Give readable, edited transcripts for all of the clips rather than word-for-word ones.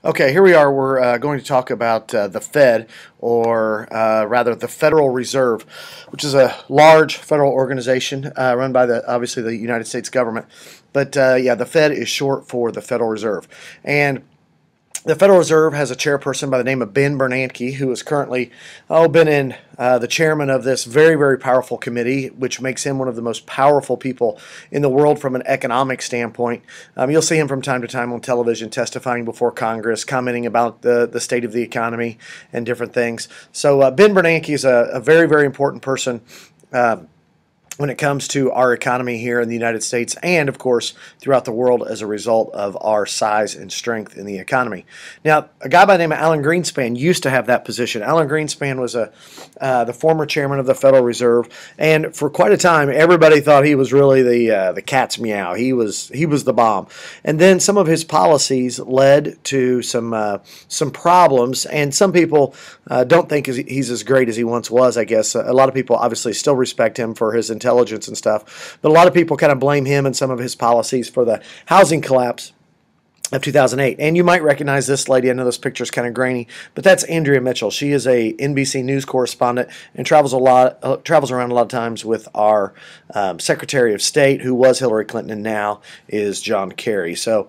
Okay, here we are. We're going to talk about the Fed, or rather the Federal Reserve, which is a large federal organization run by obviously the United States government. But yeah, the Fed is short for the Federal Reserve. And the Federal Reserve has a chairperson by the name of Ben Bernanke, who is currently been in the chairman of this very, very powerful committee, which makes him one of the most powerful people in the world from an economic standpoint. You'll see him from time to time on television testifying before Congress, commenting about the state of the economy and different things. So Ben Bernanke is a very, very important person when it comes to our economy here in the United States and, of course, throughout the world as a result of our size and strength in the economy. Now, a guy by the name of Alan Greenspan used to have that position. Alan Greenspan was the former chairman of the Federal Reserve, and for quite a time, everybody thought he was really the cat's meow. He was the bomb. And then some of his policies led to some problems, and some people don't think he's as great as he once was, I guess. A lot of people obviously still respect him for his intelligence and stuff, but a lot of people kind of blame him and some of his policies for the housing collapse of 2008. And you might recognize this lady. I know this picture is kind of grainy, but that's Andrea Mitchell. She is a NBC News correspondent and travels around a lot of times with our Secretary of State, who was Hillary Clinton and now is John Kerry. So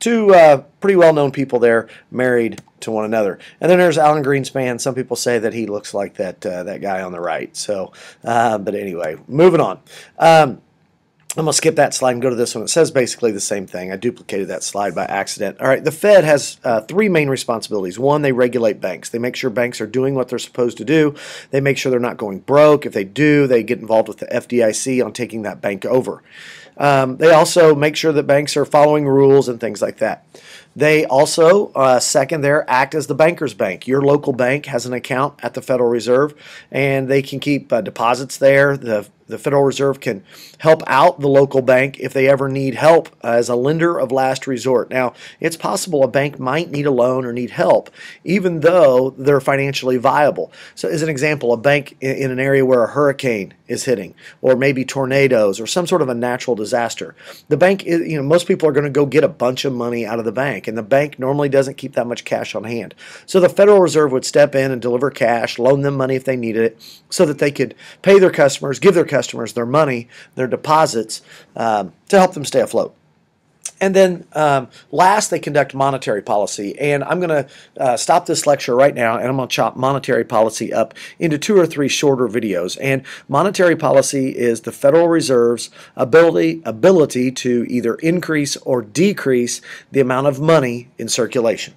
two pretty well-known people there, married to one another. And then there's Alan Greenspan. Some people say that he looks like that guy on the right. So, but anyway, moving on. I'm going to skip that slide and go to this one. It says basically the same thing. I duplicated that slide by accident. All right, the Fed has three main responsibilities. One, they regulate banks. They make sure banks are doing what they're supposed to do. They make sure they're not going broke. If they do, they get involved with the FDIC on taking that bank over. They also make sure that banks are following rules and things like that. They also, second there, act as the banker's bank. Your local bank has an account at the Federal Reserve, and they can keep deposits there. The Federal Reserve can help out the local bank if they ever need help as a lender of last resort. Now, it's possible a bank might need a loan or need help, even though they're financially viable. So as an example, a bank in an area where a hurricane is hitting, or maybe tornadoes, or some sort of a natural disaster. The bank, most people are going to go get a bunch of money out of the bank, and the bank normally doesn't keep that much cash on hand. So the Federal Reserve would step in and deliver cash, loan them money if they needed it, so that they could pay their customers, give their customers their money, their deposits, to help them stay afloat. And then last, they conduct monetary policy. And I'm going to stop this lecture right now, and I'm going to chop monetary policy up into 2 or 3 shorter videos. And monetary policy is the Federal Reserve's ability to either increase or decrease the amount of money in circulation.